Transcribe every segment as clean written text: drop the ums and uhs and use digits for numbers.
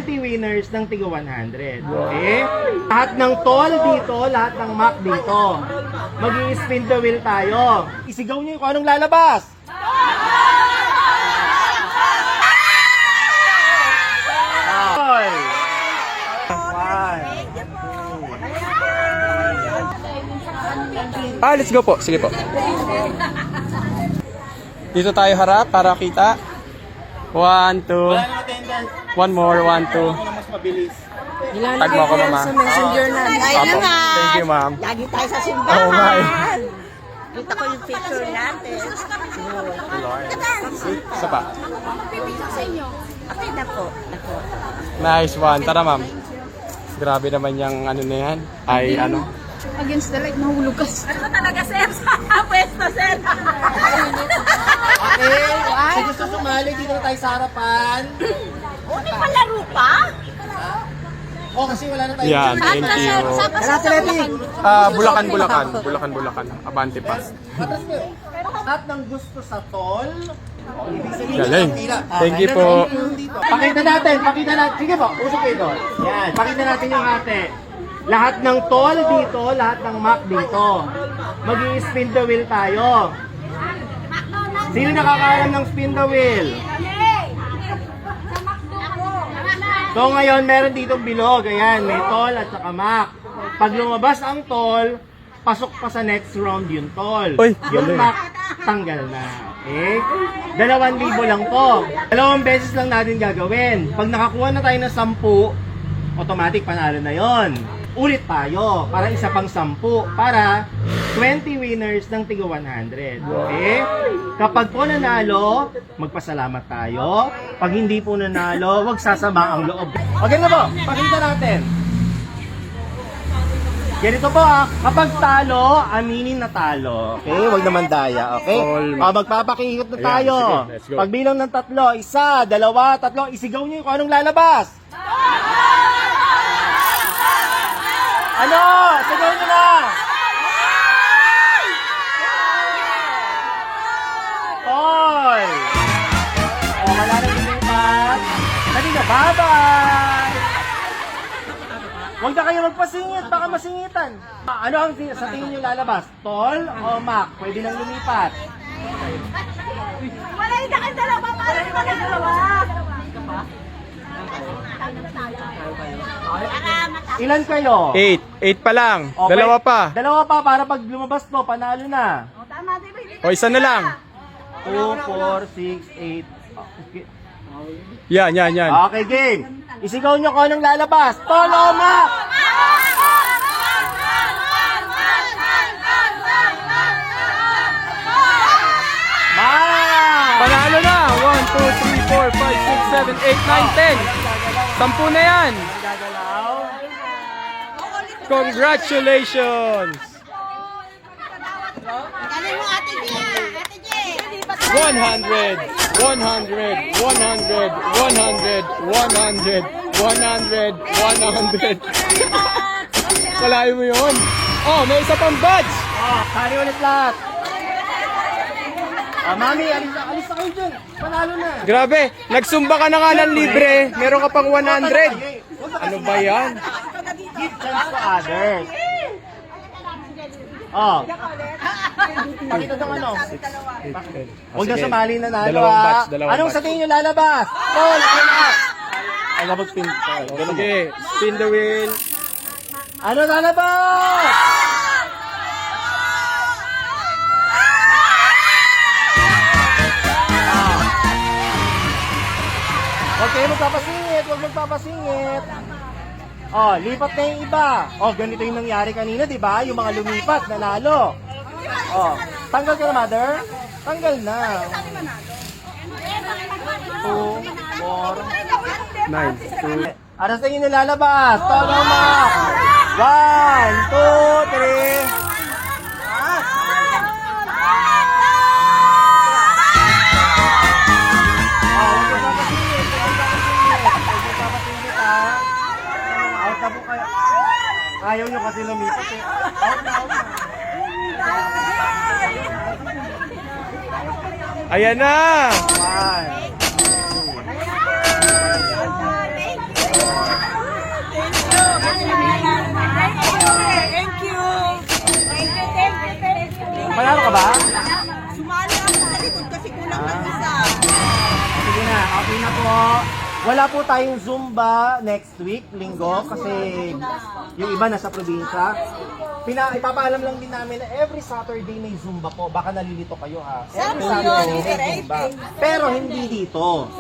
20 winners ng tigo 100. Okay? Lahat ng tol dito, lahat ng mac dito. Mag-i-spin the wheel tayo. Isigaw niyo kung anong lalabas. Tol! Let's go po. Sige po. Dito tayo harap para kita. 1, 2. One more, 1, 2. Mas mabilis. Tag mo ako, mama. Sa messenger natin. Ay Apo. naman. Thank you, ma'am. Lagi tayo sa Oo nga eh. simbahan. Kita ko yung picture natin. Isa pa. Okay na po. Ako. Nice one. Tara, ma'am. Grabe naman yung ano na yan. Ay, ano. Against the light, nahulog ka. Ano talaga, sir? Pwesto, sir. Okay, sa gusto sumali, dito na tayo sa harapan. May palaro pa? Kasi wala na tayo. Yan, thank you. Bulacan. Abante pa. Atras ko. Lahat ng gusto sa tol. Ibig sabihin, Galing. nakatira. Thank you po. Pakita natin. Sige po, usok kayo doon. Yan, pakita natin yung ate. Lahat ng tol dito, lahat ng mac dito. Mag-i-spin the wheel tayo. Sino nakakaalam ng spin the wheel? So ngayon, meron ditong bilog. Ayan, may tol at saka mac. Pag lumabas ang tol, pasok pa sa next round yung tol. Uy, Yung galing. mac, tanggal na. Okay? 2,000 lang to. 2 beses lang natin gagawin. Pag nakakuha na tayo ng 10, automatic panalo na yon. Ulit tayo para isa pang 10 para 20 winners ng tigo 100. Okay? Kapag po nanalo, magpasalamat tayo. Pag hindi po nanalo, wag sasama ang loob. Okay na po, pakita natin. Ganito po kapag talo, aminin na talo. Okay? Wag naman daya. Okay? Magpapakihot na tayo. Ayan, sige, let's go. Pagbilang ng 3, 1, 2, 3, isigaw niyo kung anong lalabas. Ano? Sigaw nyo na! Toy! Wala na lumipat. Dali na, bye-bye! Huwag na kayo magpasingit, baka masingitan. Ano ang sa tingin nyo lalabas? Tol o Mac? Pwede nang lumipat. Wala yung kayo dalawa. Wala yung kayo dalawa. Ilan kayo? 8 pa lang. Okay. Dalawa pa. Dalawa pa para pag lumabas to, panalo na. Tama, di ba? O, isa na lang. 2, 4, 6, 8. Okay. Yan. Okay, game. Isigaw nyo kung anong lalabas. Tol o Mac? Mac! Panalo na. 1, 2, 3, 4, 5, 6, 7, 8, 9, 10. 10 na yan. Gagalaw. Congratulations. Galing mo, Ate J. Ate J. 100, 100, 100, 100, 100, 100, 100. Kalahin mo yun. Oh, may isa pang badge. Sari ulit lahat. Mami, alis na kayo dyan. Panalo na. Grabe, nagsumba ka na nga ng libre. Meron ka pang 100. Ano ba yan? Give chance to others. Pakita ng ano. Huwag na sumali na nalo. Dalawang batch, dalawang Anong sa batch. tingin nyo lalabas? Tol, line up. Ay, napag-spin. Sige, spin the wheel. Ano lalabas? Huwag kayo magpapasingit, huwag magpapasingit. Lipat na yung iba. Ganito yung nangyari kanina, di ba? Yung mga lumipat, nanalo. Tanggal ka na, mother? Tanggal na. 2, 4. 9, 2. Ano sa inyo nilalabas? Tolo mo! 1, 2, 3. Out na po kayo. Ayaw nyo kasi lumipat eh. Out na. Ayan na. 1. Panalo ka ba? Sumali ako sa likod kasi kulang ng isa. Sige na, okay na po. Wala po tayong Zumba next week, linggo, kasi yung iba nasa probinsya. Ipapaalam lang din namin na every Saturday may Zumba po. Baka nalilito kayo ha. Every Saturday may Zumba. Pero hindi dito.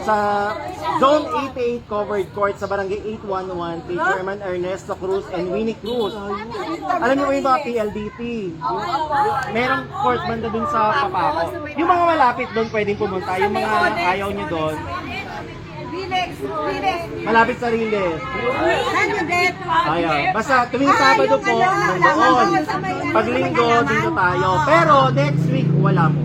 Sa Zone 88 Covered Court sa Barangay 811 kay Chairman Ernesto Cruz and Winnie Cruz. Alam niyo ba yung mga PLDT? Merong court banda dun sa Papaco. Yung mga malapit doon pwedeng pumunta. Yung mga ayaw niyo doon, malapit sa Riles. Ayaw. Basta tuwing Sabado po, nandoon. Pag Linggo, dito tayo. Pero next week, wala po.